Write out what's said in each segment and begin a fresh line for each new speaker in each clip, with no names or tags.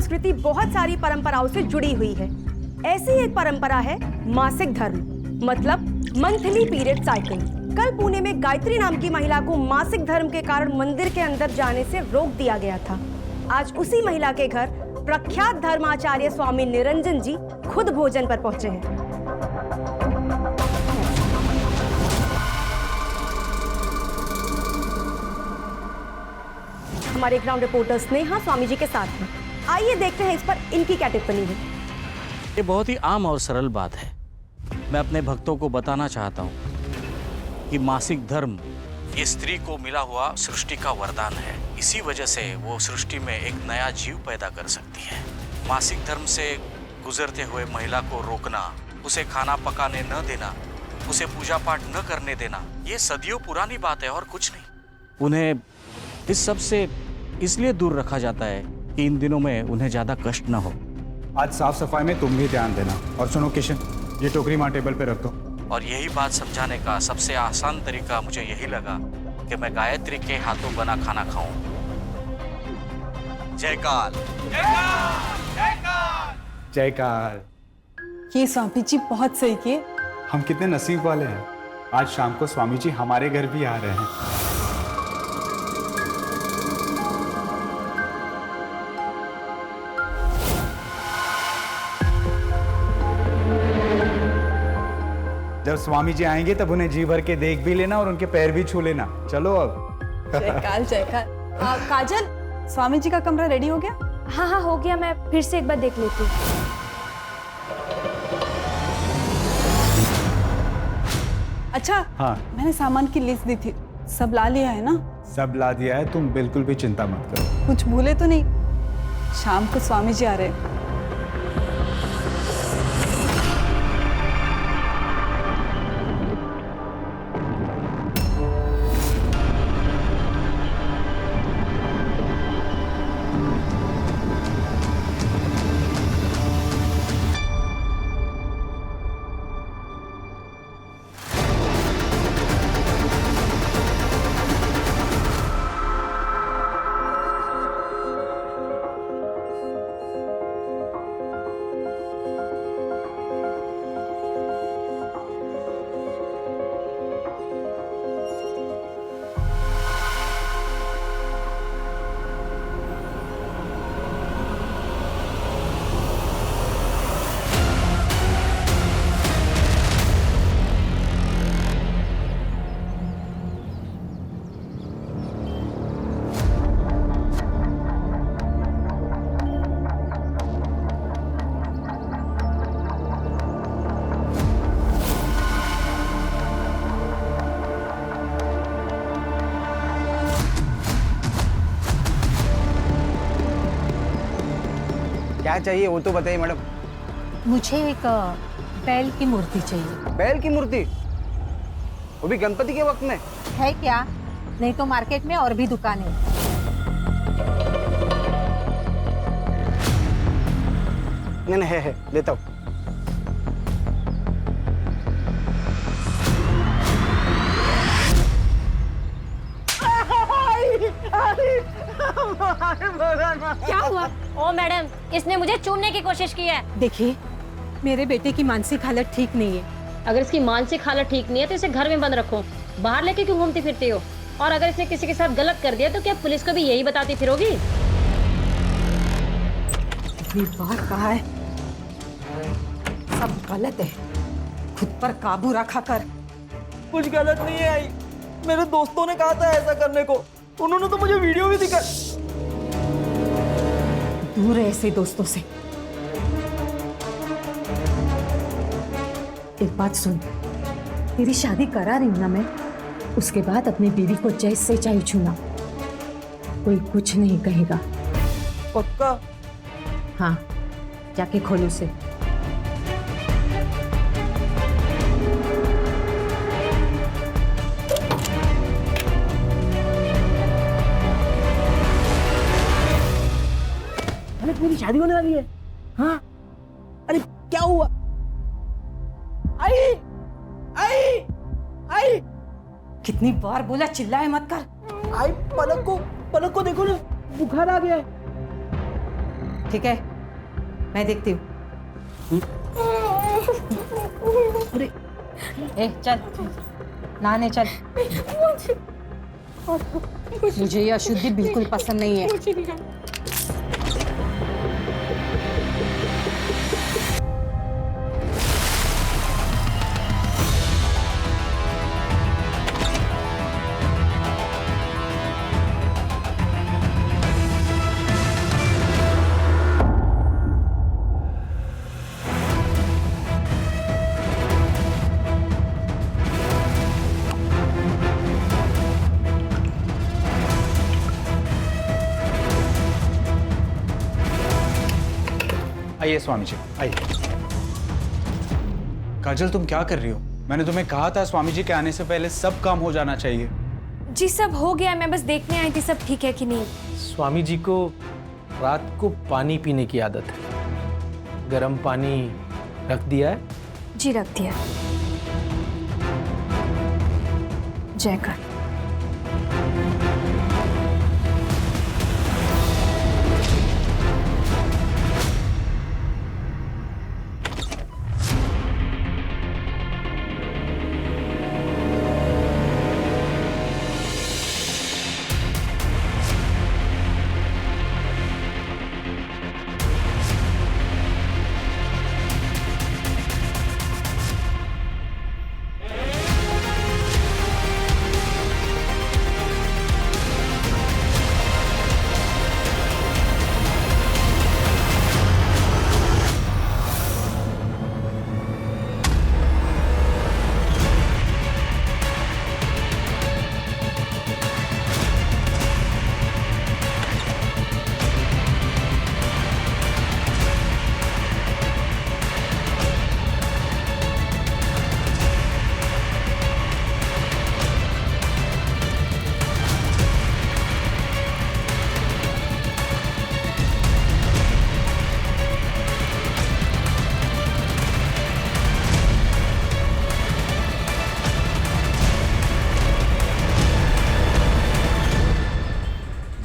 संस्कृति बहुत सारी परंपराओं से जुड़ी हुई है। ऐसी एक परंपरा है मासिक धर्म, मतलब मंथली पीरियड साइकिल। कल पुणे में गायत्री नाम की महिला को मासिक धर्म के कारण मंदिर के अंदर जाने से रोक दिया गया था। आज उसी महिला के घर प्रख्यात धर्माचार्य स्वामी निरंजन जी खुद भोजन पर पहुंचे हैं। हमारे ग्राउंड रिपोर्टर स्नेहा स्वामी जी के साथ हैं। आइए देखते हैं इस पर इनकी क्या टिप्पणी है।
ये बहुत ही आम और सरल बात है। मैं अपने भक्तों को बताना चाहता हूँ कि मासिक धर्म ये स्त्री को मिला हुआ सृष्टि का वरदान है। इसी वजह से वो सृष्टि में एक नया जीव पैदा कर सकती है। मासिक धर्म से गुजरते हुए महिला को रोकना, उसे खाना पकाने न देना, उसे पूजा पाठ न करने देना, ये सदियों पुरानी बात है और कुछ नहीं। उन्हें इस सब से इसलिए दूर रखा जाता है कि इन दिनों में उन्हें ज्यादा कष्ट न हो।
आज साफ सफाई में तुम भी ध्यान देना। और सुनो किशन, ये टोकरी मां टेबल पे रख दो।
और यही बात समझाने का सबसे आसान तरीका मुझे यही लगा कि मैं गायत्री के हाथों बना खाना खाऊं। जय काल।
जय काल।
ये स्वामी जी बहुत सही किए।
हम कितने नसीब वाले हैं, आज शाम को स्वामी जी हमारे घर भी आ रहे हैं। जब स्वामी जी आएंगे तब उन्हें जी भर के देख भी लेना और उनके पैर भी छू लेना। चलो अब।
जयकाल जयकाल। काजल, स्वामी जी का कमरा रेडी हो गया?
हाँ हाँ हो गया, मैं फिर से एक बार देख लेती हूँ।
अच्छा,
हाँ,
मैंने सामान की लिस्ट दी थी, सब ला लिया है ना?
सब ला दिया है, तुम बिल्कुल भी चिंता मत करो।
कुछ भूले तो नहीं? शाम को स्वामी जी आ रहे हैं।
क्या चाहिए वो तो बताइए मैडम।
मुझे एक बैल की मूर्ति चाहिए।
बैल की मूर्ति? वो भी गणपति के वक्त में?
है क्या? नहीं तो मार्केट में और भी दुकानें।
नहीं नहीं है, लेता हूँ।
क्या हुआ? ओ मैडम, इसने मुझे चूमने की कोशिश की है।
देखिए, मेरे बेटे की मानसिक हालत ठीक नहीं है।
अगर इसकी मानसिक हालत ठीक नहीं है तो इसे घर में बंद रखो। बाहर लेके क्यों घूमती फिरती हो? और अगर इसने किसी के साथ गलत कर दिया तो क्या पुलिस को भी यही बताती फिरोगी?
इतनी बार कहा है, सब गलत है। खुद पर काबू रखा कर।
कुछ गलत नहीं है आई, मेरे दोस्तों ने कहा था ऐसा करने को, उन्होंने तो मुझे वीडियो भी दिखा।
दूर है ऐसे दोस्तों से। एक बात सुन, तेरी शादी करा रही हूं ना मैं, उसके बाद अपनी बीवी को जैसे चाहे छूना, कोई कुछ नहीं कहेगा।
पक्का?
हाँ, जाके खोलो उसे।
मेरी शादी होने वाली है। हाँ, अरे क्या हुआ? आई आई आई,
कितनी बार बोला चिल्लाए मत कर।
आई, पलक को देखो ना, बुखार आ गया है।
ठीक है, मैं देखती हूँ। अरे, ए चल, नहाने चल। मुझे ये अशुद्धि बिल्कुल पसंद नहीं है।
आइए स्वामी जी, आइए। काजल, तुम क्या कर रही हो? मैंने तुम्हें कहा था स्वामी जी के आने से पहले सब काम हो जाना चाहिए।
जी सब हो गया, मैं बस देखने आई थी सब ठीक है कि नहीं।
स्वामी जी को रात को पानी पीने की आदत है। गर्म पानी रख दिया है?
जी रख दिया। जयकर।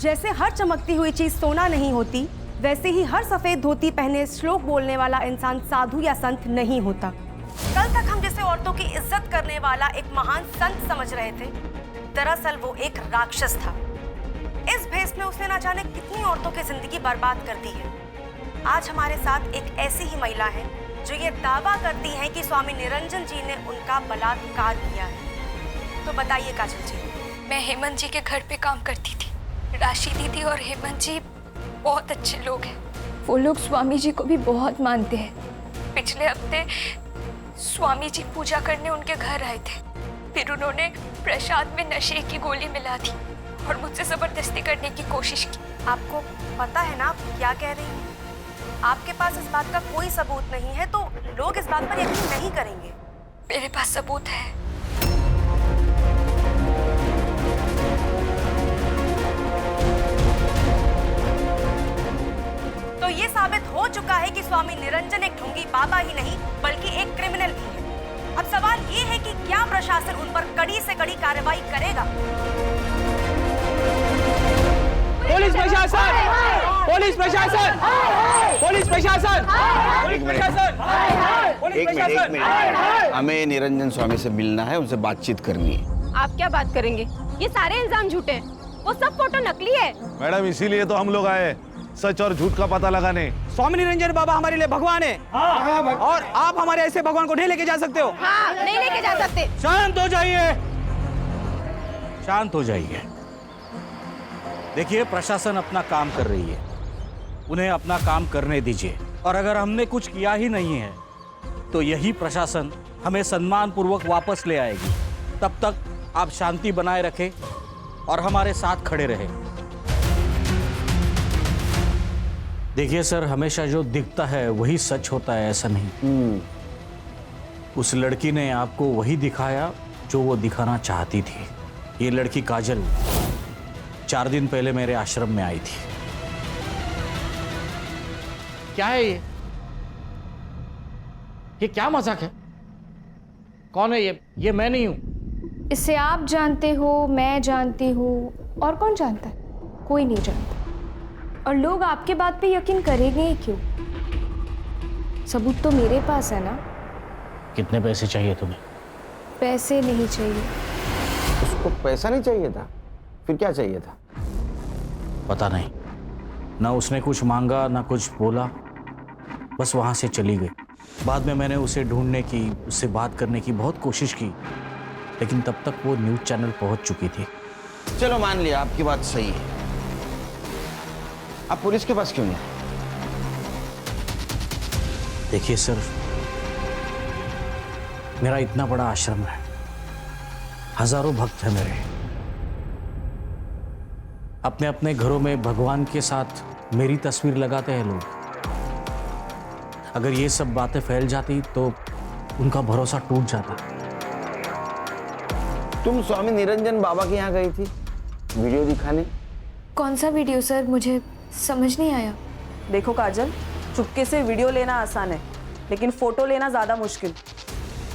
जैसे हर चमकती हुई चीज सोना नहीं होती, वैसे ही हर सफेद धोती पहने श्लोक बोलने वाला इंसान साधु या संत नहीं होता। कल तक हम जिसे औरतों की इज्जत करने वाला एक महान संत समझ रहे थे, दरअसल वो एक राक्षस था। इस भेष में उसने ना जाने कितनी औरतों की जिंदगी बर्बाद कर दी है। आज हमारे साथ एक ऐसी ही महिला है जो ये दावा करती है कि स्वामी निरंजन जी ने उनका बलात्कार किया है। तो बताइए काजल जी।
मैं हेमंत जी के घर पे काम करती थी। राशि दीदी और हेमंत जी बहुत अच्छे लोग हैं। वो लोग स्वामी जी को भी बहुत मानते हैं। पिछले हफ्ते स्वामी जी पूजा करने उनके घर आए थे। फिर उन्होंने प्रसाद में नशे की गोली मिला दी और मुझसे जबरदस्ती करने की कोशिश की।
आपको पता है ना आप क्या कह रही हैं? आपके पास इस बात का कोई सबूत नहीं है तो लोग इस बात पर यकीन नहीं करेंगे।
मेरे पास सबूत है।
तो ये साबित हो चुका है कि स्वामी निरंजन एक ढोंगी बाबा ही नहीं बल्कि एक क्रिमिनल भी है। अब सवाल ये है कि क्या प्रशासन उन पर कड़ी से कड़ी कार्रवाई करेगा?
पुलिस प्रशासन! पुलिस प्रशासन! पुलिस प्रशासन! पुलिस प्रशासन! पुलिस प्रशासन!
हमें निरंजन स्वामी से मिलना है, उनसे बातचीत करनी है।
आप क्या बात करेंगे? ये सारे इल्जाम झूठे हैं। वो सब फोटो नकली है।
मैडम, इसीलिए तो हम लोग आए, सच और झूठ का पता लगाने।
स्वामी निरंजन बाबा हमारे लिए भगवान है। और आप हमारे ऐसे भगवान को नहीं लेके जा सकते हो।
हाँ, नहीं लेके जा सकते।
शांत हो जाइए, शांत हो जाइए। देखिए, प्रशासन अपना काम कर रही है, उन्हें अपना काम करने दीजिए। और अगर हमने कुछ किया ही नहीं है तो यही प्रशासन हमें सम्मान पूर्वक वापस ले आएगी। तब तक आप शांति बनाए रखें और हमारे साथ खड़े रहें। देखिए सर, हमेशा जो दिखता है वही सच होता है, ऐसा नहीं। उस लड़की ने आपको वही दिखाया जो वो दिखाना चाहती थी। ये लड़की काजल 4 दिन पहले मेरे आश्रम में आई थी।
क्या है ये? क्या मजाक है? कौन है ये? ये मैं नहीं हूं।
इसे आप जानते हो, मैं जानती हूँ, और कौन जानता है? कोई नहीं जानता। और लोग आपके बात पे यकीन करेंगे ही क्यों? सबूत तो मेरे पास है ना।
कितने पैसे चाहिए तुम्हें?
पैसे नहीं चाहिए।
उसको पैसा नहीं चाहिए था, फिर क्या चाहिए था?
पता नहीं, ना उसने कुछ मांगा ना कुछ बोला, बस वहां से चली गई। बाद में मैंने उसे ढूंढने की, उससे बात करने की बहुत कोशिश की, लेकिन तब तक वो न्यूज़ चैनल पहुंच चुकी थी।
चलो मान लिया आपकी बात सही है, आप पुलिस के पास क्यों नहीं?
देखिए सर, मेरा इतना बड़ा आश्रम है, हजारों भक्त हैं मेरे। अपने अपने घरों में भगवान के साथ मेरी तस्वीर लगाते हैं लोग। अगर ये सब बातें फैल जाती तो उनका भरोसा टूट जाता।
तुम स्वामी निरंजन बाबा के यहाँ गई थी वीडियो दिखाने?
कौन सा वीडियो सर? मुझे समझ नहीं आया।
देखो काजल, चुपके से वीडियो लेना आसान है, लेकिन फोटो लेना ज्यादा मुश्किल।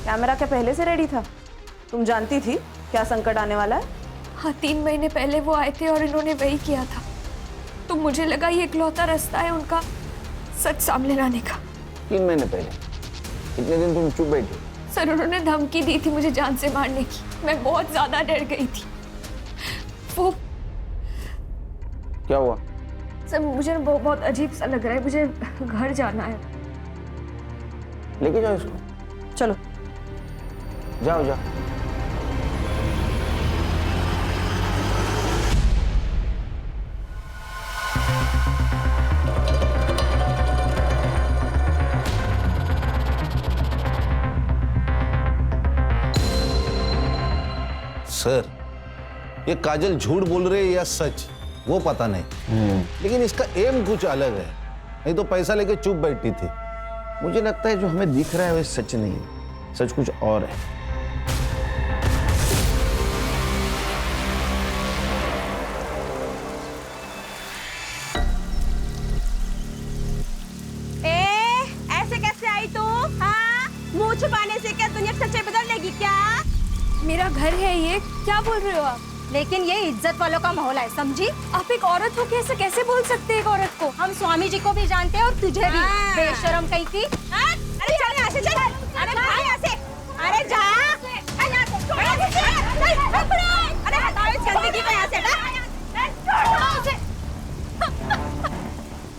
कैमरा क्या पहले से रेडी था? तुम जानती थी क्या संकट आने वाला है?
हाँ, 3 महीने पहले वो आए थे और इन्होंने वही किया था, तो मुझे लगा ये इकलौता रास्ता है उनका सच सामने लाने का।
3 महीने पहले? इतने दिन तुम चुप बैठी?
सर, उन्होंने धमकी दी थी मुझे जान से मारने की। मैं बहुत ज्यादा डर गई थी। वो
क्या हुआ?
सर, मुझे बहुत अजीब सा लग रहा है, मुझे घर जाना है।
लेके जाओ इसको।
चलो
जाओ जाओ।
सर, ये काजल झूठ बोल रही है या सच, वो पता नहीं, लेकिन इसका एम कुछ अलग है। नहीं तो पैसा लेके चुप बैठी थी।
मुझे लगता है जो हमें दिख रहा है वो सच नहीं है, सच कुछ और है।
ऐसे कैसे आई तू? हाँ, मुंह छुपाने से क्या दुनिया सच्चाई बदल लेगी क्या?
मेरा घर है ये, क्या बोल रहे हो आप?
लेकिन ये इज्जत वालों का माहौल है, समझी?
आप एक औरत हो के ऐसे कैसे बोल सकते हैं एक औरत को?
हम स्वामी जी को भी जानते हैं और तुझे भी। बेशरम कहीं की। अरे चल यहाँ से, चल। अरे भाग यहाँ से। अरे जा। अरे हटाओ इस गंदगी को यहाँ से,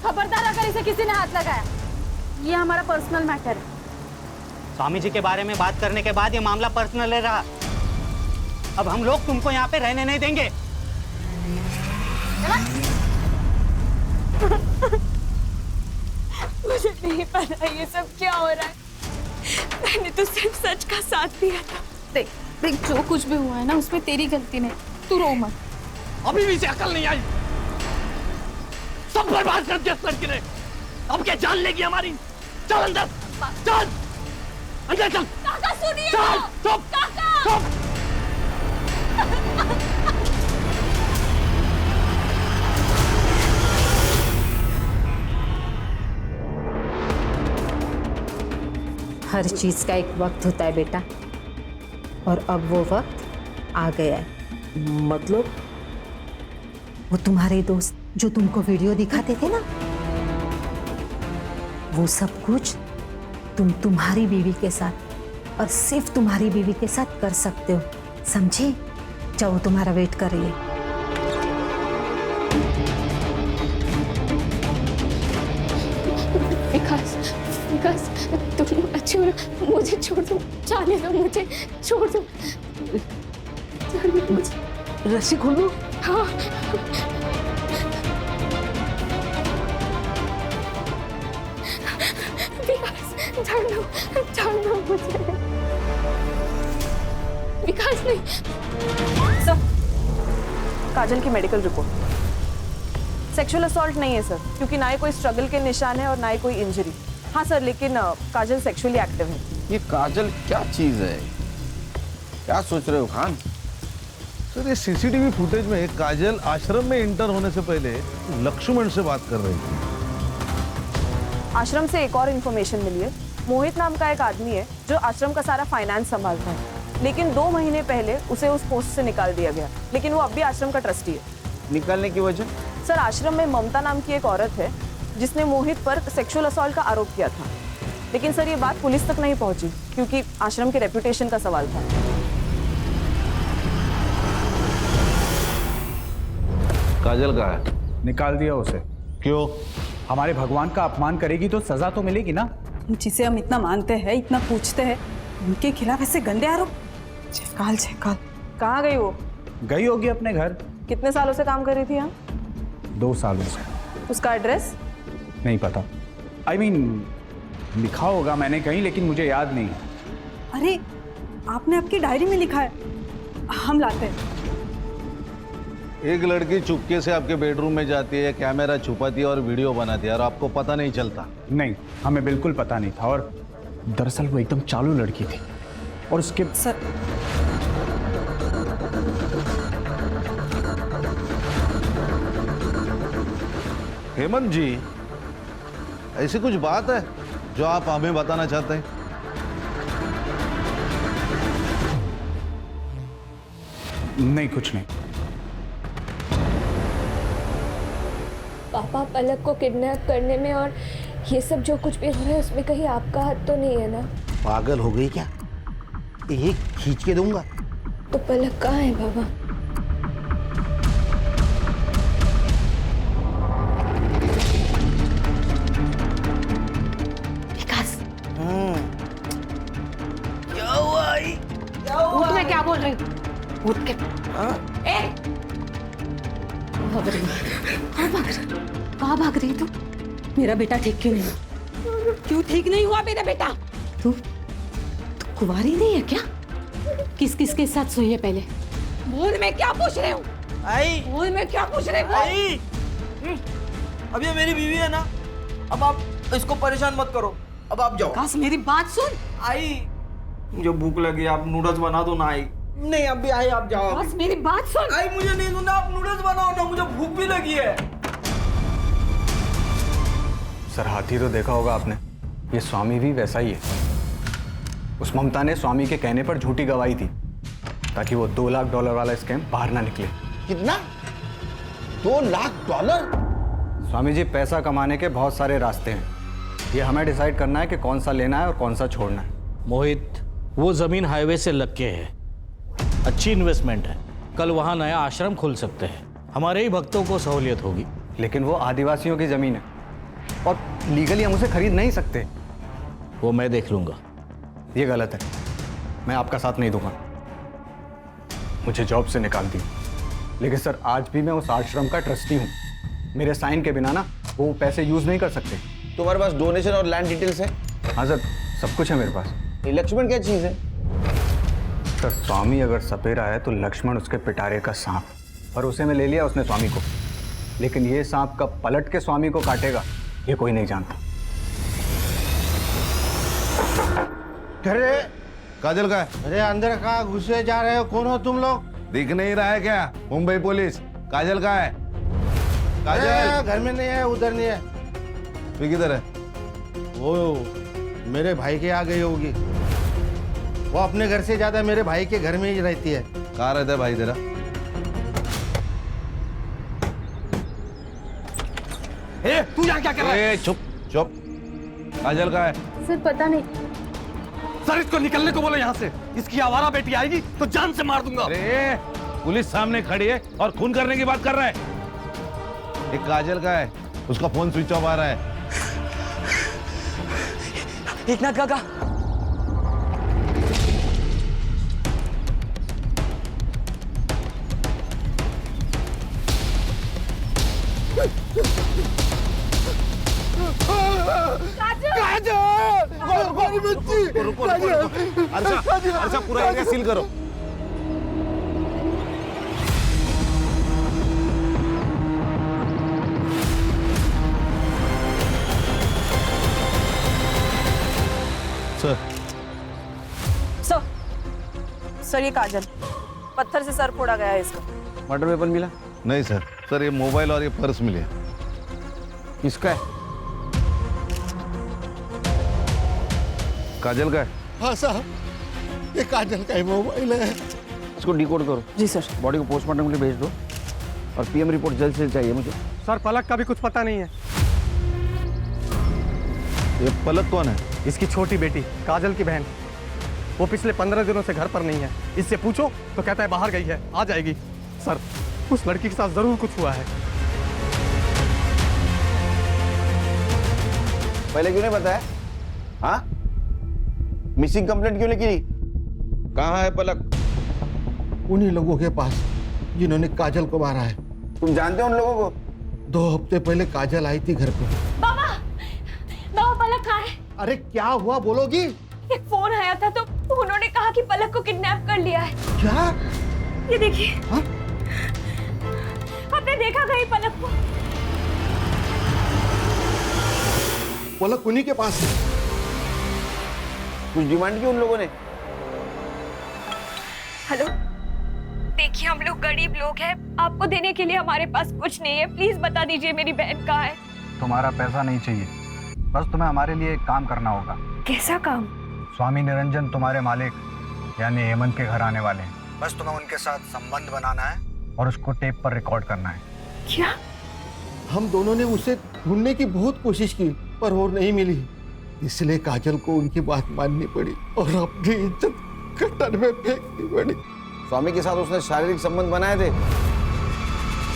खबरदार अगर इसे किसी ने हाथ लगाया, ये हमारा पर्सनल मैटर है।
स्वामी जी के बारे में बात करने के बाद ये मामला पर्सनल है रहा। अब हम लोग तुमको यहाँ पे रहने नहीं देंगे।
मुझे नहीं पता ये सब क्या हो रहा है। मैंने तो सिर्फ सच का साथ दिया था।
देख देख, जो कुछ भी हुआ है ना उसमें तेरी गलती नहीं, तू रो मत।
अभी भी इसे अकल नहीं आई, सब बर्बाद कर दिया इस लड़की ने। अब क्या जान लेगी हमारी? चल अंदर, चल अंदर चल।
काका सुनिए,
चल चुप,
काका।
चुप।
हर चीज का एक वक्त होता है बेटा, और अब वो वक्त आ गया है।
मतलब?
वो तुम्हारे दोस्त जो तुमको वीडियो दिखाते थे ना, वो सब कुछ तुम तुम्हारी बीवी के साथ और सिर्फ तुम्हारी बीवी के साथ कर सकते हो, समझे? जाओ, तुम्हारा वेट कर रही है।
विकास, तुम अच्छे हो, मुझे छोड़ दो, जाने दो, मुझे छोड़ दो, जाने दो मुझे।
रस्सी खोल दो।
हाँ। विकास, जान दो मुझे। विकास नहीं।
सर, काजल की मेडिकल रिपोर्ट। सेक्सुअल असॉल्ट नहीं है सर, क्योंकि ना ही कोई स्ट्रगल के निशान है और ना ही कोई इंजरी। हाँ सर, लेकिन काजल सेक्सुअली एक्टिव है।
ये काजल क्या चीज है? क्या सोच रहे हो खान?
सर, ये सीसीटीवी फुटेज में काजल आश्रम में इंटर होने से पहले लक्ष्मण से बात कर रही थी।
आश्रम से एक और इन्फॉर्मेशन मिली है। मोहित नाम का एक आदमी है जो आश्रम का सारा फाइनेंस संभालता है, लेकिन 2 महीने पहले उसे उस पोस्ट से निकाल दिया गया, लेकिन वो अब भी आश्रम का ट्रस्टी है।
निकालने की वजह?
सर आश्रम में ममता नाम की एक औरत है जिसने मोहित पर सेक्सुअल असॉल्ट का आरोप किया था, लेकिन सर ये बात पुलिस तक नहीं पहुंची क्योंकि आश्रम के रेपुटेशन का सवाल था।
काजल का है?
निकाल दिया उसे।
क्यों?
हमारे भगवान का अपमान करेगी तो सजा तो मिलेगी ना।
जिसे हम इतना मानते हैं, इतना पूछते हैं, उनके खिलाफ ऐसे गंदे आरोप। जयकाल जयकाल।
कहाँ गई वो?
गई होगी अपने घर।
कितने सालों से काम कर रही थी यहाँ?
2 सालों से।
उसका एड्रेस?
नहीं पता। I mean, लिखा होगा मैंने कहीं, लेकिन मुझे याद नहीं।
अरे आपने आपकी डायरी में लिखा है, हम लाते हैं।
एक लड़की चुपके से आपके बेडरूम में जाती है, कैमरा छुपाती है और वीडियो बनाती है और आपको पता नहीं चलता?
नहीं, हमें बिल्कुल पता नहीं था। और दरअसल वो एकदम चालू लड़की थी और उसके
सर
हेमंत जी, ऐसी कुछ बात है जो आप हमें बताना चाहते हैं?
नहीं, कुछ नहीं।
पापा पलक को किडनैप करने में और ये सब जो कुछ भी हो रहा है उसमें कहीं आपका हाथ तो नहीं है ना?
पागल हो गई क्या? एक खींच के दूंगा।
तो पलक कहाँ है बाबा?
क्या हुआ?
उठ, मैं क्या बोल रही हूँ? उठ के कहाँ भाग रही है तू? मेरा बेटा ठीक क्यों नहीं? क्यों ठीक नहीं हुआ मेरा बेटा? तू कुंवारी नहीं है क्या? किस किस के साथ सोई है पहले? बोल, मैं क्या पूछ रही हूँ?
आई,
बोल, मैं क्या पूछ रही हूँ?
आई, अब ये मेरी बीवी है ना, अब आप इसको परेशान मत करो, अब आप जाओ।
काश मेरी बात सुन।
आई, मुझे भूख लगी, आप नूडल्स बना दो ना। आई नहीं, अभी आई, आप जाओ।
काश मेरी बात सुन।
आई, मुझे नहीं सुनना, आप नूडल्स बनाओ ना, मुझे भूख भी लगी है।
सर, हाथी तो देखा होगा आपने, ये स्वामी भी वैसा ही है। उस ममता ने स्वामी के कहने पर झूठी गवाही थी ताकि वो $2 लाख वाला स्कैम बाहर ना निकले।
कितना? $2 लाख?
स्वामी जी, पैसा कमाने के बहुत सारे रास्ते हैं, ये हमें डिसाइड करना है कि कौन सा लेना है और कौन सा छोड़ना है।
मोहित, वो जमीन हाईवे से लग के है, अच्छी इन्वेस्टमेंट है। कल वहां नया आश्रम खुल सकते हैं, हमारे ही भक्तों को सहूलियत होगी।
लेकिन वो आदिवासियों की जमीन है और लीगली हम उसे खरीद नहीं सकते।
वो मैं देख लूंगा।
ये गलत है, मैं आपका साथ नहीं दूंगा। मुझे जॉब से निकाल दी, लेकिन सर आज भी मैं उस आश्रम का ट्रस्टी हूँ। मेरे साइन के बिना ना वो पैसे यूज नहीं कर सकते।
तुम्हारे पास डोनेशन और लैंड डिटेल्स है?
हाँ सर, सब कुछ है मेरे पास।
ये लक्ष्मण क्या चीज है?
सर, स्वामी अगर सपेरा है तो लक्ष्मण उसके पिटारे का सांप, और उसे में ले लिया उसने स्वामी को। लेकिन ये सांप कब पलट के स्वामी को काटेगा ये कोई नहीं जानता।
अरे काजल का है?
अरे अंदर कहाँ घुसे जा रहे हो? कौन हो तुम लोग?
दिख नहीं रहा है क्या? मुंबई पुलिस। काजल का है?
काजल घर में नहीं है, उधर नहीं है।
फिर किधर है?
वो मेरे भाई के आ गई होगी। वो अपने घर से ज्यादा मेरे भाई के घर में ही रहती है।
कहाँ रहता है भाई तेरा?
तू यहाँ क्या कर रहा है?
चुप चुप। काजल का है?
सर पता नहीं।
सर इसको निकलने को बोलो यहाँ से, इसकी आवारा बेटी आएगी तो जान से मार दूंगा।
अरे पुलिस सामने खड़ी है और खून करने की बात कर रहा है। एक काजल का है, उसका फोन स्विच ऑफ आ रहा है।
एकनाथ काका,
अर्षा पूरा एरिया सील करो।
सर ये काजल, पत्थर से सर फोड़ा गया है इसका।
मर्डर वेपन मिला?
नहीं सर, सर ये मोबाइल और ये पर्स मिले।
किसका है?
काजल का है?
हाँ साहब, ये काजल का ही मोबाइल है।
इसको डिकोड करो।
जी सर।
बॉडी को पोस्टमार्टम के लिए भेज दो।
और पीएम रिपोर्ट जल्द से जल्द चाहिए मुझे।
सर पलक का भी कुछ पता नहीं है।
ये पलक कौन है?
इसकी छोटी बेटी काजल की बहन। वो पिछले 15 दिनों से घर पर नहीं है। इससे पूछो तो कहता है बाहर गई है, आ जाएगी। सर उस लड़की के साथ जरूर कुछ हुआ है।
पहले क्यों नहीं बताया? हाँ, मिसिंग कंप्लेंट क्यों नहीं की? कहाँ है पलक?
उन्हीं लोगों के पास जिन्होंने काजल को मारा है।
तुम जानते हो उन लोगों को?
2 हफ्ते पहले काजल आई थी घर पे।
बाबा बाबा पलक कहाँ है?
अरे क्या हुआ बोलोगी?
एक फोन आया था तो उन्होंने कहा कि पलक को किडनैप कर लिया है।
क्या?
ये देखिए। आपने देखा कहीं पलक को?
पलक उन्हीं के पास है।
कुछ डिमांड की उन लोगों ने?
हेलो, देखिए हम लोग गरीब लोग हैं, आपको देने के लिए हमारे पास कुछ नहीं है। प्लीज बता दीजिए मेरी बहन कहाँ है।
तुम्हारा पैसा नहीं चाहिए, बस तुम्हें हमारे लिए एक काम करना होगा।
कैसा काम?
स्वामी निरंजन तुम्हारे मालिक यानी हेमंत के घर आने वाले हैं। बस तुम्हें उनके साथ संबंध बनाना है और उसको टेप पर रिकॉर्ड करना है।
क्या?
हम दोनों ने उसे ढूंढने की बहुत कोशिश की पर वो नहीं मिली, इसलिए काजल को उनकी बात माननी पड़ी और अपनी इज्जत कटर में फेंकनी पड़ी।
स्वामी के साथ उसने शारीरिक संबंध बनाए थे?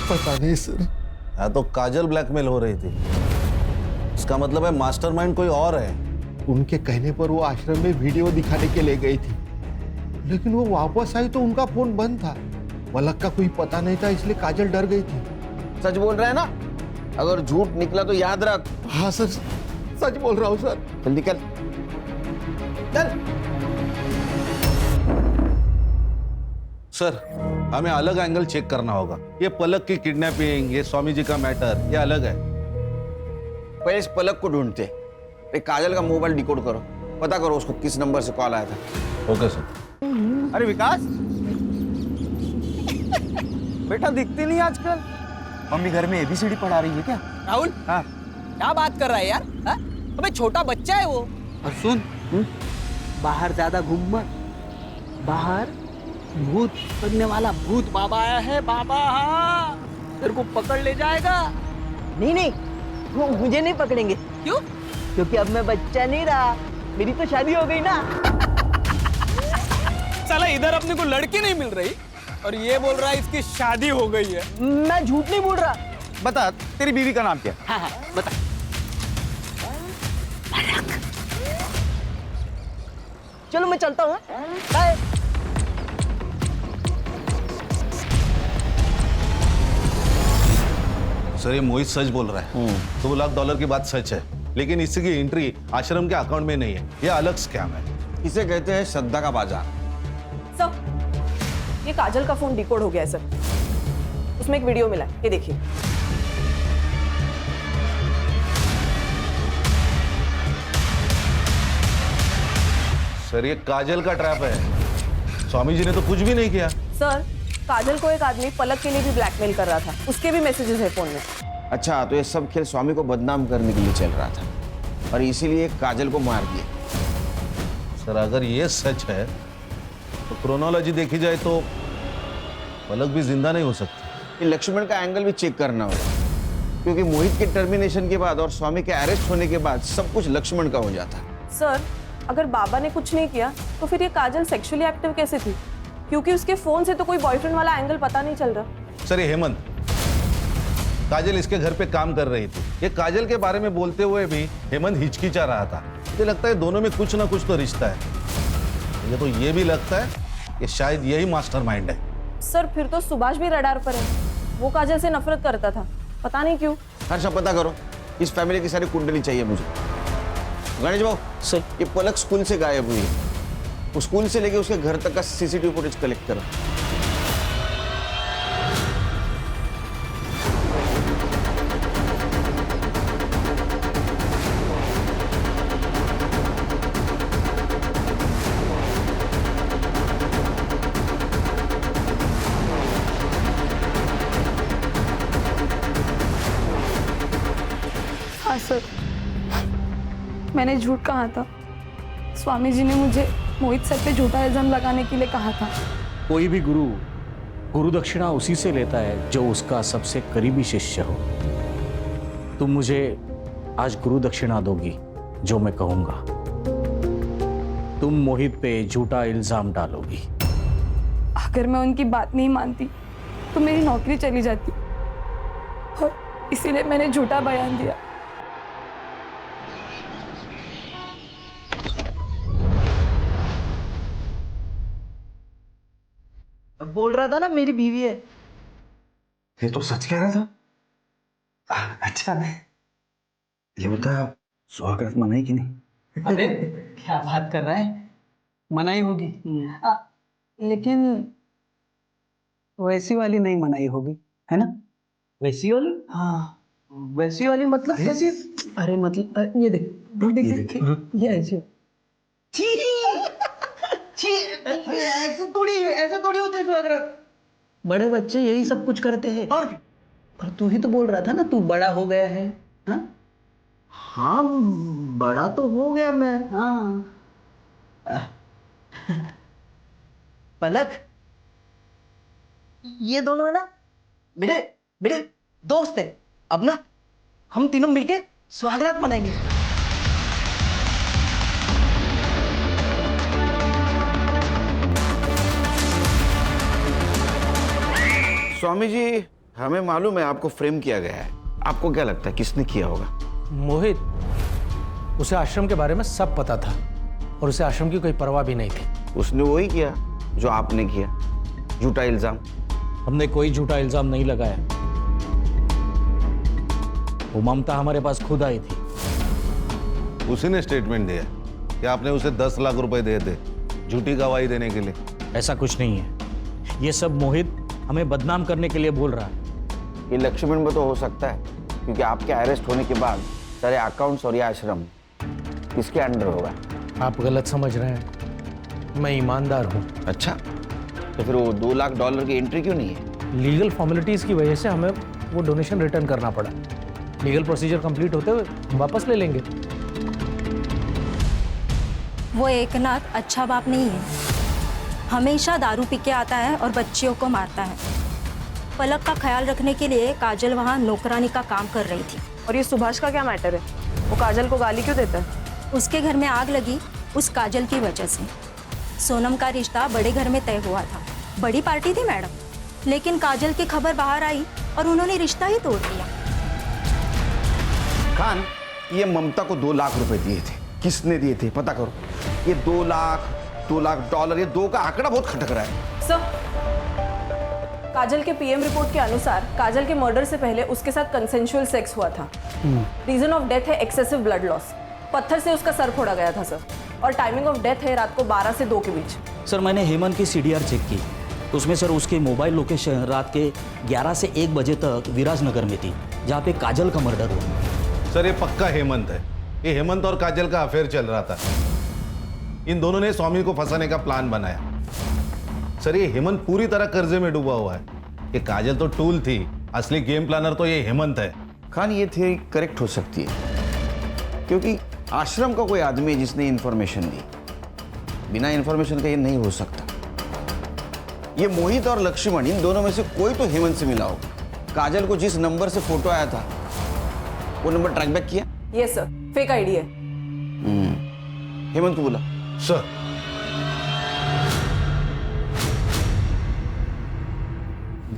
पता नहीं सर।
हाँ तो काजल ब्लैकमेल हो रही थी, इसका मतलब है मास्टरमाइंड कोई और है।
उनके कहने पर वो आश्रम में वीडियो दिखाने के लिए गई थी, लेकिन वो वापस आई तो उनका फोन बंद था। पलक का कोई पता नहीं था, इसलिए काजल डर गई थी।
सच बोल रहा है ना? अगर झूठ निकला तो याद रख।
हाँ सर, सच बोल रहा हूँ सर।
चल निकल, चल।
सर हमें अलग एंगल चेक करना होगा। ये पलक की किडनैपिंग, ये स्वामी जी का मैटर, ये अलग है।
पहले इस पलक को ढूंढते। काजल का मोबाइल डिकोड करो, पता करो उसको किस नंबर से कॉल आया था।
Okay sir.
अरे विकास बेटा दिखते नहीं आजकल। मम्मी घर में ABCD पढ़ा रही है क्या?
राहुल,
हाँ
क्या बात कर रहा है यार? हाँ? अबे छोटा बच्चा है वो। और सुन, बाहर ज्यादा घूम मत। बाहर भूत बनने वाला भूत बाबा आया है। बाबा हाँ, तेरे को पकड़ ले जाएगा।
नहीं नहीं, वो मुझे नहीं पकड़ेंगे।
क्यों?
क्योंकि अब मैं बच्चा नहीं रहा, मेरी तो शादी हो गई ना।
साला इधर अपने को लड़की नहीं मिल रही और ये बोल रहा है इसकी शादी हो गई है।
मैं झूठ नहीं बोल रहा।
बता, तेरी बीवी का नाम क्या?
हाँ हाँ बता।
चलो मैं चलता हूँ। बाय।
सर ये मोहित सच बोल रहा है। $2 लाख की बात सच है, लेकिन इसकी एंट्री आश्रम के अकाउंट में नहीं है। ये अलग स्कैम है।
इसे कहते हैं श्रद्धा का बाजार।
सर, ये काजल का फोन डिकोड हो गया है सर। उसमें एक वीडियो मिला है, ये देखिए।
सर ये काजल का ट्रैप है। स्वामी जी ने तो कुछ भी नहीं किया।
सर, काजल को एक आदमी पलक के लिए भी ब्लैकमेल कर रहा था, उसके भी मैसेजेस है फोन में।
अच्छा, तो ये सब खेल स्वामी को बदनाम करने के लिए चल रहा था और इसीलिए काजल को मार दिया।
सर अगर ये सच है तो क्रोनोलॉजी देखी जाए तो पलक भी जिंदा नहीं हो सकती।
ये लक्ष्मण का एंगल भी चेक करना होगा, क्योंकि मोहित के टर्मिनेशन के बाद और स्वामी के अरेस्ट होने के बाद सब कुछ लक्ष्मण का हो जाता।
सर, अगर बाबा ने कुछ नहीं किया तो फिर ये काजल सेक्सुअली एक्टिव कैसे थी? क्योंकि उसके फोन से तो कोई बॉयफ्रेंड वाला एंगल पता नहीं चल रहा।
सर ये हेमंत, काजल इसके घर पे काम कर रही थी। ये काजल के बारे में बोलते हुए भी हेमंत हिचकिचा रहा था। मुझे लगता है दोनों में कुछ ना कुछ तो रिश्ता है। मुझे तो ये भी लगता है कि शायद यही मास्टरमाइंड है।
सर, फिर तो सुभाष भी रडार पर है। वो काजल से नफरत करता था, पता नहीं क्यों।
हर्षा पता करो, इस फैमिली की सारी कुंडली चाहिए मुझे। गणेश भाऊ सर, ये पलक स्कूल से गायब हुई है। उस स्कूल से लेके उसके घर तक का CCTV फुटेज कलेक्ट करो।
हाँ सर, मैंने झूठ कहा था। स्वामी जी ने मुझे मोहित सर पे झूठा इल्जाम लगाने के लिए कहा था।
कोई भी गुरु
गुरु दक्षिणा उसी से लेता है जो उसका सबसे करीबी शिष्य हो। तुम मुझे आज गुरु दक्षिणा दोगी जो मैं कहूंगा। तुम मोहित पे झूठा इल्जाम डालोगी।
अगर मैं उनकी बात नहीं मानती तो मेरी नौकरी चली जाती, और इसीलिए मैंने झूठा बयान दिया।
बोल रहा था ना मेरी बीवी है।
ये तो सच कह रहा था। अच्छा ये बता, स्वागत मनाई कि नहीं?
अरे क्या बात कर रहा है, मनाई होगी। लेकिन वैसी वाली नहीं मनाई होगी, है ना? वैसी वाली? हाँ, वैसी वाली मतलब कैसी? अरे मतलब ये देख, देख ये ऐसे। ऐसे थोड़ी होते हैं। बड़े बच्चे यही सब कुछ करते हैं। और तू ही तो बोल रहा था ना तू बड़ा हो गया है। हाँ हाँ, बड़ा तो हो गया मैं। हाँ पलक, ये दोनों है ना मेरे मेरे दोस्त है। अब ना हम तीनों मिलके स्वागत मनाएंगे।
स्वामी जी, हमें मालूम है आपको फ्रेम किया गया है। आपको क्या लगता है किसने किया होगा?
मोहित, उसे आश्रम के बारे में सब पता था और उसे आश्रम की कोई परवाह भी नहीं थी।
उसने वही किया जो आपने किया, झूठा इल्जाम।
हमने कोई झूठा इल्जाम नहीं लगाया। वो ममता हमारे पास खुद आई थी।
उसी ने स्टेटमेंट दिया कि आपने उसे 10 लाख रुपए दिए थे झूठी गवाही देने के लिए।
ऐसा कुछ नहीं है। ये सब मोहित हमें बदनाम करने के लिए बोल रहा है।
ये लक्ष्मण में तो हो सकता है, क्योंकि आपके अरेस्ट होने के बाद सारे अकाउंट्स और ये आश्रम किसके अंडर होगा?
आप गलत समझ रहे हैं, मैं ईमानदार हूँ।
अच्छा, तो फिर वो $2 लाख की एंट्री क्यों नहीं है?
लीगल फॉर्मेलिटीज की वजह से हमें वो डोनेशन रिटर्न करना पड़ा। लीगल प्रोसीजर कंप्लीट होते हुए हम वापस ले लेंगे।
वो एकनाथ अच्छा बाप नहीं है। हमेशा दारू पी के आता है और बच्चियों को मारता है। पलक का ख्याल रखने के लिए काजल वहाँ नौकरानी का काम कर रही थी।
और ये सुभाष का क्या मैटर है? वो काजल को गाली क्यों देता है?
उसके घर में आग लगी उस काजल की वजह से। सोनम का रिश्ता बड़े घर में तय हुआ था, बड़ी पार्टी थी मैडम, लेकिन काजल की खबर बाहर आई और उन्होंने रिश्ता ही तोड़ दिया।
खान, ये ममता को $2 लाख दिए थे। किसने दिए थे पता करो। ये $2 लाख $2 ये 2 का आंकड़ा बहुत खटक रहा है।
सर, काजल के पीएम रिपोर्ट के अनुसार काजल के मर्डर से पहले उसके साथ कंसेंशुअल सेक्स हुआ था। रीजन ऑफ डेथ है एक्सेसिव ब्लड लॉस। पत्थर से उसका सर फोड़ा गया था सर, और टाइमिंग ऑफ डेथ है रात को 12 से 2 के बीच।
सर, मैंने हेमंत की CDR चेक की, उसमें सर उसके मोबाइल लोकेशन रात के 11 से 1 बजे तक विराजनगर में थी, जहाँ पे काजल का मर्डर हुआ।
सर, ये पक्का हेमंत है। ये हेमंत और काजल का अफेयर चल रहा था। इन दोनों ने स्वामी को फंसाने का प्लान बनाया। सर, ये हेमंत पूरी तरह कर्जे में डूबा हुआ है। ये काजल तो टूल थी, असली गेम प्लानर तो ये हेमंत है।
खान, ये थियरी करेक्ट हो सकती है, क्योंकि आश्रम का कोई आदमी है जिसने इंफॉर्मेशन दी। बिना इंफॉर्मेशन के ये नहीं हो सकता। ये मोहित और लक्ष्मण, इन दोनों में से कोई तो हेमंत से मिला होगा। काजल को जिस नंबर से फोटो आया था वो नंबर ट्रैक बैक किया?
यस सर, फेक आईडी है।
हेमंत को बोला।
सर,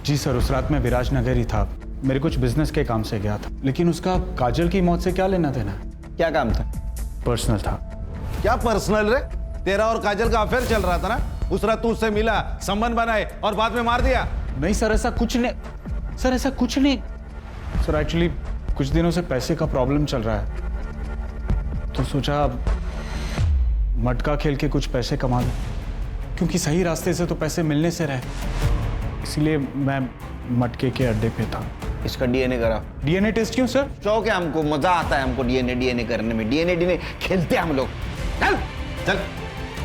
जी सर, उस रात मैं विराजनगर ही था। मेरे कुछ बिजनेस के काम से गया था, लेकिन उसका काजल की मौत से क्या लेना देना?
क्या काम था?
पर्सनल था।
क्या पर्सनल रे? तेरा और काजल का अफेयर चल रहा था ना। उस रात तू उससे मिला, संबंध बनाए और बाद में मार दिया।
नहीं सर, ऐसा कुछ नहीं। सर, ऐसा कुछ नहीं। सर, एक्चुअली कुछ दिनों से पैसे का प्रॉब्लम चल रहा है, तो सोचा मटका खेल के कुछ पैसे कमा लूं, क्योंकि सही रास्ते से तो पैसे मिलने से रहे। इसलिए मैं मटके के अड्डे पे था।
इसका डीएनए करा।
डीएनए टेस्ट क्यों सर?
शौक है हमको, मजा आता है हमको डीएनए करने में। डीएनए खेलते हैं हम लोग। चल चल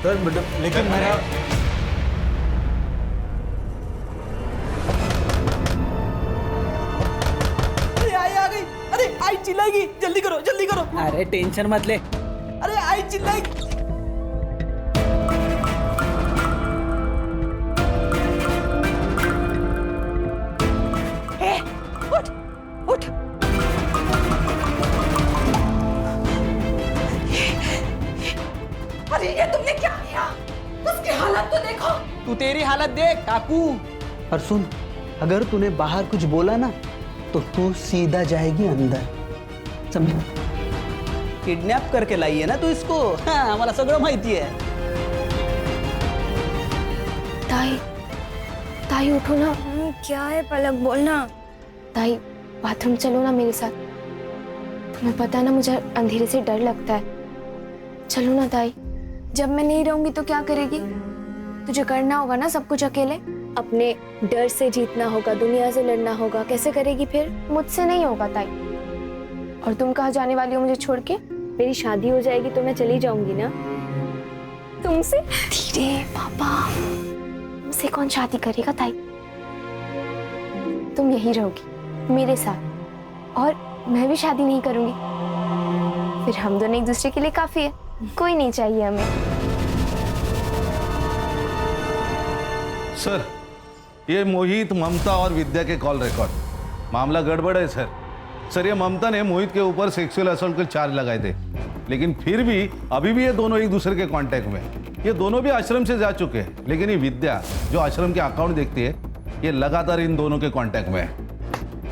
सर, लेकिन मेरा
आ गई। अरे आई चिल्लाएगी, जल्दी करो जल्दी करो। अरे टेंशन मत ले। अरे आई चिल्लाएगी।
अरे ये तुमने क्या किया? उसकी हालत तो देखो।
तू तेरी हालत देख काकू। और सुन, अगर तूने बाहर कुछ बोला ना तो तू सीधा जाएगी अंदर, समझ? किडनैप करके लाई है ना तू इसको। हाँ, आम्हाला सगळं माहिती है।
ताई, ताई उठो ना। क्या है पलक, बोलना। ताई बाथरूम चलो ना मेरे साथ। तुम्हें पता ना मुझे अंधेरे से डर लगता है। चलो ना ताई। जब मैं नहीं रहूंगी तो क्या करेगी? तुझे करना होगा ना सब कुछ अकेले। अपने डर से जीतना होगा, दुनिया से लड़ना होगा। कैसे करेगी फिर? मुझसे नहीं होगा ताई। और तुम कहाँ जाने वाली हो मुझे छोड़ के? मेरी शादी हो जाएगी तो मैं चली जाऊंगी ना तुमसे। धीरे पापा, तुमसे कौन शादी करेगा ताई? तुम यही रहोगी मेरे साथ और मैं भी शादी नहीं करूंगी। फिर हम दोनों एक दूसरे के लिए काफी है, कोई नहीं चाहिए हमें।
सर, ये मोहित, ममता और विद्या के कॉल रिकॉर्ड। मामला गड़बड़ है सर। सर, ये ममता ने मोहित के ऊपर सेक्सुअल असॉल्ट के चार्ज लगाए थे, लेकिन फिर भी अभी भी ये दोनों एक दूसरे के कांटेक्ट में। ये दोनों भी आश्रम से जा चुके हैं, लेकिन ये विद्या जो आश्रम के अकाउंट देखती है, ये लगातार इन दोनों के कांटेक्ट में है।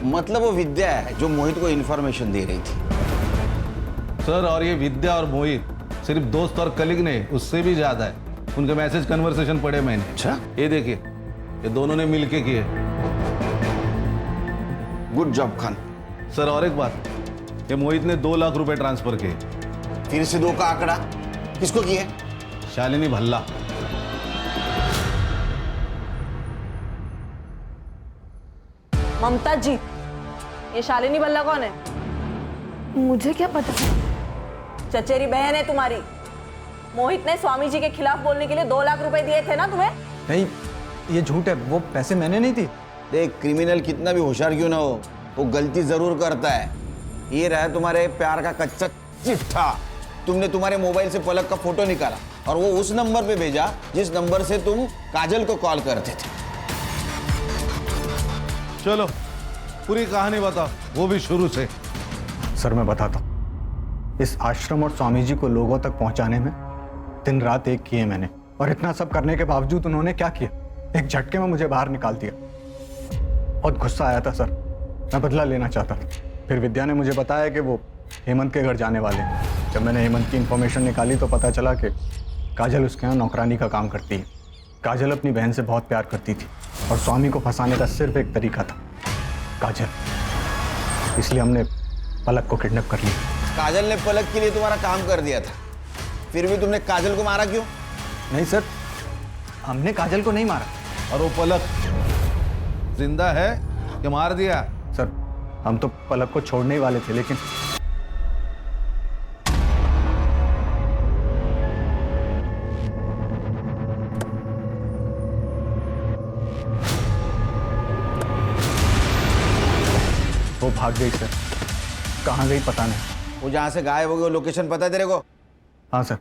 मतलब वो विद्या है जो मोहित को इन्फॉर्मेशन दे रही थी।
सर, और ये विद्या और मोहित सिर्फ दोस्त और कलीग नहीं, उससे भी ज्यादा है। उनके मैसेज कन्वर्सेशन पढ़े मैंने।
अच्छा,
ये देखिए, ये दोनों ने मिलके किए।
Good job Khan.
सर, और एक बात, ये मोहित ने 2 लाख रुपए ट्रांसफर किए।
फिर से 2 का आंकड़ा किसको किए?
शालिनी भल्ला।
ममता जी, ये शालिनी भल्ला कौन है?
मुझे क्या पता?
चचेरी बहन है तुम्हारी। मोहित ने स्वामी जी के खिलाफ बोलने के लिए 2 लाख रुपए दिए थे ना तुम्हें?
नहीं, ये झूठ है, वो पैसे मैंने नहीं दी।
देख, क्रिमिनल कितना भी होशियार क्यों ना हो, वो गलती जरूर करता है। ये रहा तुम्हारे प्यार का कच्चा चिट्ठा। तुमने तुम्हारे मोबाइल से पलक का फोटो निकाला और वो उस नंबर पे भेजा जिस नंबर से तुम काजल को कॉल करते थे।
चलो पूरी कहानी बताओ, वो भी शुरू से।
सर, मैं बताता हूँ। इस आश्रम और स्वामी जी को लोगों तक पहुंचाने में दिन रात एक किए मैंने, और इतना सब करने के बावजूद उन्होंने क्या किया, एक झटके में मुझे बाहर निकाल दिया। बहुत गुस्सा आया था सर, मैं बदला लेना चाहता था। फिर विद्या ने मुझे बताया कि वो हेमंत के घर जाने वाले हैं। जब मैंने हेमंत की इन्फॉर्मेशन निकाली तो पता चला कि काजल उसके यहाँ नौकरानी का काम करती है। काजल अपनी बहन से बहुत प्यार करती थी और स्वामी को फंसाने का सिर्फ एक तरीका था, काजल। इसलिए हमने पलक को किडनैप कर लिया।
काजल ने पलक के लिए तुम्हारा काम कर दिया था, फिर भी तुमने काजल को मारा क्यों?
नहीं सर, हमने काजल को नहीं मारा।
और वो पलक जिंदा है कि मार दिया?
सर, हम तो पलक को छोड़ने ही वाले थे, लेकिन वो भाग गई सर। कहाँ गई पता नहीं।
वो जहां से गायब हो गई, लोकेशन पता है तेरे को?
हाँ सर।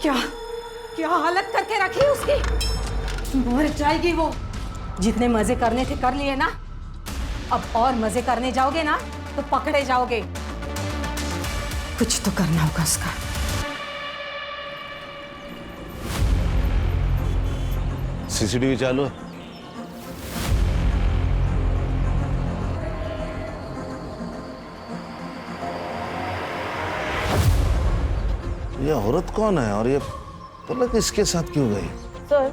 क्या क्या हालत करके रखी उसकी? मर जाएगी वो। जितने मजे करने थे कर लिए ना, अब और मजे करने जाओगे ना तो पकड़े जाओगे। कुछ तो करना होगा उसका।
सीसीटीवी चालू है? ये औरत कौन है और ये पलक इसके साथ क्यों गई?
सर,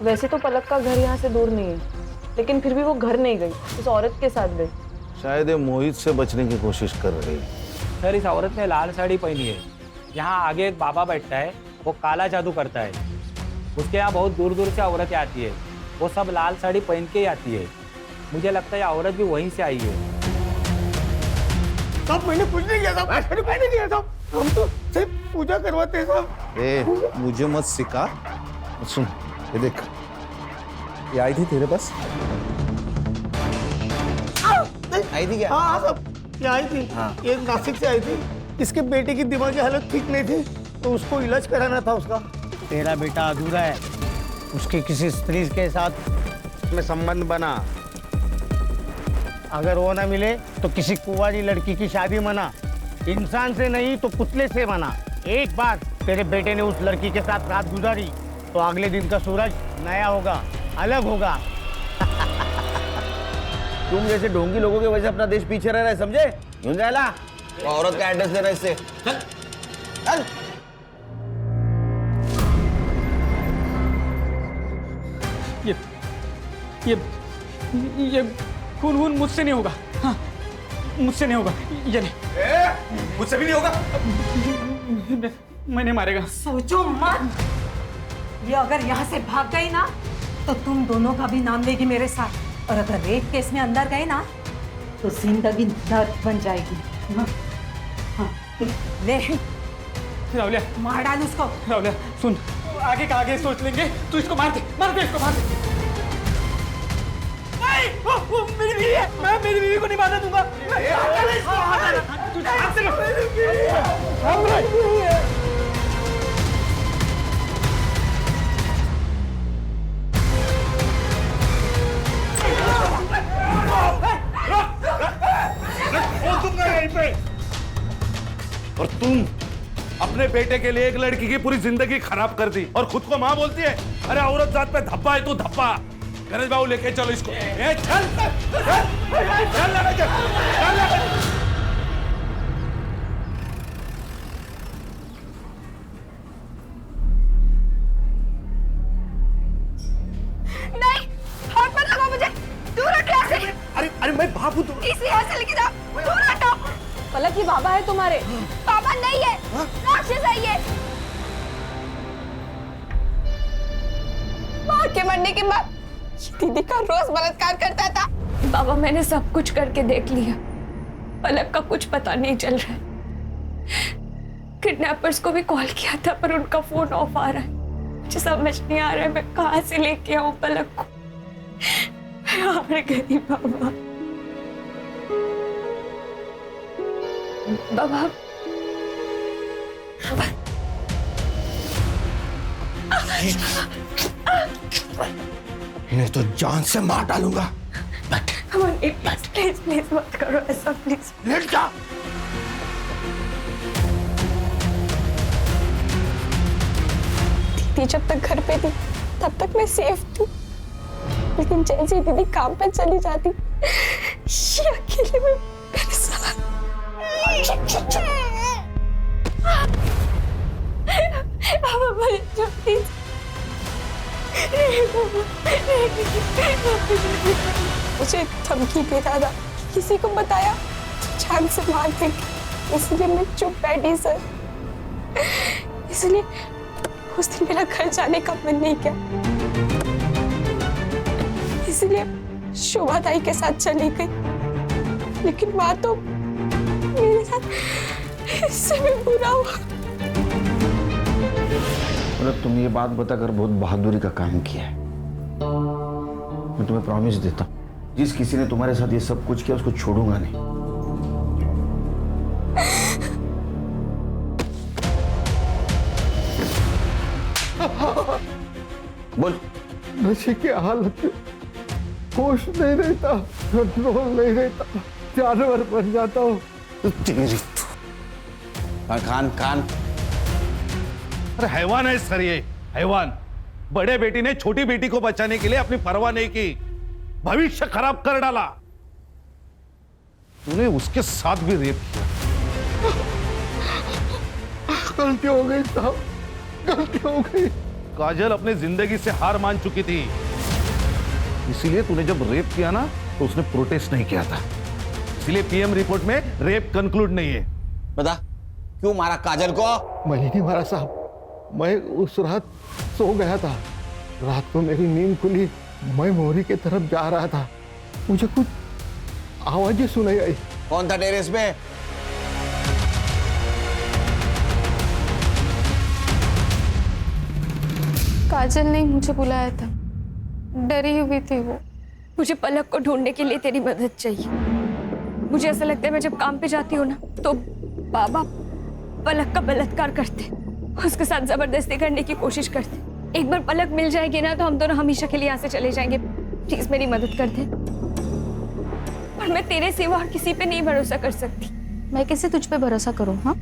वैसे तो पलक का घर यहाँ से दूर नहीं है, लेकिन फिर भी वो घर नहीं गई, इस औरत के साथ गई।
शायद ये मोहित से बचने की कोशिश कर रही है।
सर, इस औरत ने लाल साड़ी पहनी है। यहाँ आगे एक बाबा बैठता है, वो काला जादू करता है। उसके यहाँ बहुत दूर दूर से औरतें आती है, वो सब लाल साड़ी पहन के ही आती है। मुझे लगता है औरत भी वहीं से आई है।
साहब, मैंने कुछ नहीं किया साहब, मैंने नहीं किया साहब। हम तो सिर्फ पूजा करवाते हैं साहब।
ए, मुझे मत सिखा। सुन, ये देख, ये आई थी तेरे पास।
आई थी क्या?
हाँ सब यहाँ आई थी।
हाँ।
ये नासिक से आई थी। इसके बेटे की दिमागी हालत ठीक नहीं थी तो उसको इलाज कराना था उसका। तेरा बेटा अधूरा है, उसके किसी स्त्री के साथ में संबंध बना, अगर वो ना मिले तो किसी कुंवारी लड़की की शादी मना, इंसान से नहीं तो पुतले से मना। एक बार तेरे बेटे ने उस लड़की के साथ रात गुजारी तो अगले दिन का सूरज नया होगा, अलग होगा।
तुम जैसे ढोंगी लोगों की वजह से अपना देश पीछे रह रहा है, समझे? झुंझाला, वो औरत का एड्रेस देना इससे। चल चल।
ये खून मुझसे नहीं होगा। हाँ, मुझसे नहीं होगा। ये नहीं,
मुझसे भी नहीं होगा।
मैंने मारेगा।
सोचो मत, ये अगर यहाँ से भाग गई ना तो तुम दोनों का भी नाम लेगी मेरे साथ, और अगर रेप केस में अंदर गए ना तो जिंदगी दर्द बन जाएगी। हाँ, ले
रावलिया,
मार डाल उसको।
रावलिया सुन, आगे का आगे सोच लेंगे। तू इसको मार दे इसको, मार दे। नहीं, वो मेरी बीवी है, मैं मेरी बीवी को नहीं मारने दूंगा।
और तुम अपने बेटे के लिए एक लड़की की पूरी जिंदगी खराब कर दी और खुद को माँ बोलती है। अरे औरत जात पे धब्बा है तू, धब्बा। गणेश बाबू लेके चलो इसको। चल
नहीं, हाथ मत लगाओ मुझे, दूर हटो यहाँ से।
अरे मैं बाबू तो
इसे यहाँ से लेके जाओ, दूर हटो।
पलक, ये बाबा है तुम्हारे?
पापा नहीं है, राक्षस है ये। माँ के मरने के बाद दीदी का रोज बलात्कार करता था। बाबा, मैंने सब कुछ करके देख लिया, पलक का कुछ पता नहीं चल रहा है। किडनैपर्स को भी कॉल किया था पर उनका फोन ऑफ आ रहा है। मुझे समझ नहीं आ रहा है मैं कहाँ से लेके आऊं पलक को। मैं हार गई बाबा। बाबा,
मैं तो जान से मार डालूंगा।
प्लीज प्लीज मत करो ऐसा, प्लीज।
लेट जा।
दीदी जब तक घर पे थी तब तक मैं सेफ थी, लेकिन जैसे दीदी काम पे चली जाती ये अकेले में मेरे साथ। मुझे धमकी दे रहा था, किसी को बताया तो जान से मार देंगे, इसलिए मैं चुप बैठी सर। इसलिए उस दिन मेरा घर जाने का मन नहीं किया, इसलिए शोभा ताई के साथ चली गई। लेकिन माँ तो मेरे साथ इससे भी बुरा हुआ।
मतलब तुम ये बात बताकर बहुत बहादुरी का काम किया है। मैं तुम्हें प्रॉमिस देता हूँ, जिस किसी ने तुम्हारे साथ ये सब कुछ किया उसको छोड़ूंगा नहीं। बोल।
नशे की हालत में होश नहीं रहता, कंट्रोल नहीं रहता, जानवर बन जाता हूँ।
तेरी खान खान।
अरे हैवान है सर, ये हैवान। बड़े बेटी ने छोटी बेटी को बचाने के लिए अपनी परवाह नहीं की, भविष्य खराब कर डाला। तूने उसके साथ भी रेप किया।
गलती हो गई साहब, गलती हो गई।
काजल अपनी जिंदगी से हार मान चुकी थी, इसीलिए तूने जब रेप किया ना तो उसने प्रोटेस्ट नहीं किया था, इसलिए पीएम रिपोर्ट में रेप कंक्लूड नहीं है।
बता क्यों मारा काजल को?
मैंने नहीं मारा साहब, मैं उस रात सो गया था। रात को मेरी नींद खुली, मैं मोरी की तरफ जा रहा था, मुझे कुछ आवाजें सुनाई आई।
कौन था टेरेस में?
काजल ने मुझे बुलाया था, डरी हुई थी वो। मुझे पलक को ढूंढने के लिए तेरी मदद चाहिए। मुझे ऐसा लगता है मैं जब काम पे जाती हूँ ना तो बाबा पलक का बलात्कार करते, उसके साथ जबरदस्ती करने की कोशिश करते। एक बार पलक मिल जाएगी ना तो हम दोनों हमेशा के लिए यहाँ से चले जाएंगे। प्लीज मेरी मदद कर दे। और मैं तेरे सिवा और किसी पे नहीं भरोसा कर सकती।
मैं कैसे तुझ पे भरोसा करूं? हाँ,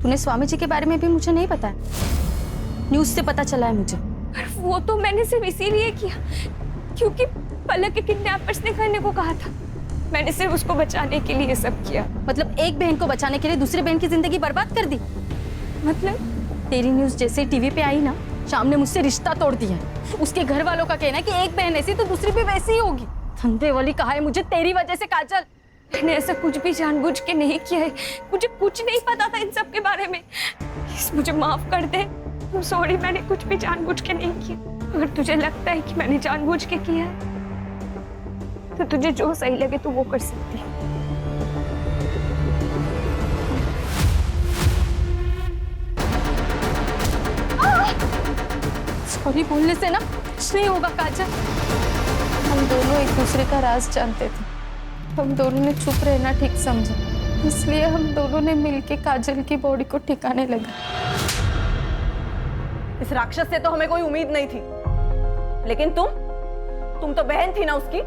तूने स्वामी जी के बारे में भी मुझे नहीं पता है, न्यूज से पता चला है मुझे।
पर वो तो मैंने सिर्फ इसीलिए किया क्योंकि पलक के किडनैपर्स ने करने को कहा था। मैंने सिर्फ उसको बचाने के लिए सब किया।
मतलब एक बहन को बचाने के लिए दूसरी बहन की जिंदगी बर्बाद कर दी?
मतलब
तेरी न्यूज जैसे टीवी पे आई ना, शाम ने मुझसे रिश्ता तोड़ दिया है। उसके घर वालों का कहना है कि एक बहन ऐसी तो दूसरी भी वैसी ही होगी। धंधे वाली कहा है मुझे तेरी वजह से काजल।
मैंने ऐसा कुछ भी जानबूझ के नहीं किया है। मुझे कुछ नहीं पता था इन सब के बारे में। प्लीज मुझे माफ कर दे। सॉरी, मैंने कुछ भी जानबूझ के नहीं किया। अगर तुझे लगता है कि मैंने जानबूझ के किया है तो तुझे जो सही लगे तू वो कर सकती है।
सॉरी बोलने से ना कुछ नहीं होगा काजल।
हम दोनों एक दूसरे का राज जानते थे। हम दोनों ने चुप रहना ठीक समझा, इसलिए हम दोनों ने मिलके काजल की बॉडी को ठिकाने लगा।
इस राक्षस से तो हमें कोई उम्मीद नहीं थी, लेकिन तुम तो बहन थी ना उसकी,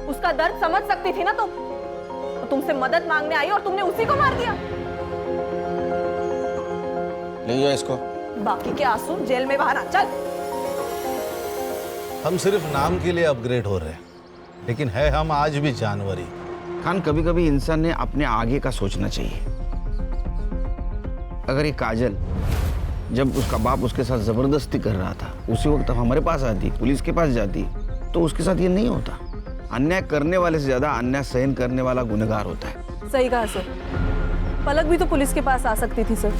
उसका दर्द समझ सकती थी ना तुम। तो तुमसे मदद मांगने आई और तुमने उसी को मार दिया।
ले जाओ इसको।
बाकी के आंसू जेल में बाहर आ। चल।
हम सिर्फ नाम के लिए अपग्रेड हो रहे हैं, लेकिन है हम आज भी जानवर ही।
खान, कभी कभी इंसान ने अपने आगे का सोचना चाहिए। अगर ये काजल जब उसका बाप उसके साथ जबरदस्ती कर रहा था उसी वक्त हमारे पास आती, पुलिस के पास जाती, तो उसके साथ ये नहीं होता। अन्याय करने वाले से ज्यादा अन्याय सहन करने वाला गुनहगार होता है।
सही कहा सर। पलक भी तो पुलिस के पास आ सकती थी सर,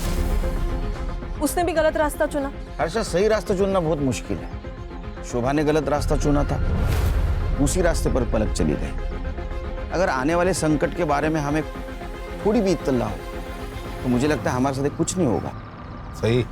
उसने भी गलत रास्ता चुना।
हर्षा, सही रास्ता चुनना बहुत मुश्किल है। शोभा ने गलत रास्ता चुना था, उसी रास्ते पर पलक चली गई। अगर आने वाले संकट के बारे में हमें थोड़ी भी इत्तला हो तो मुझे लगता है हमारे साथ कुछ नहीं होगा।
सही।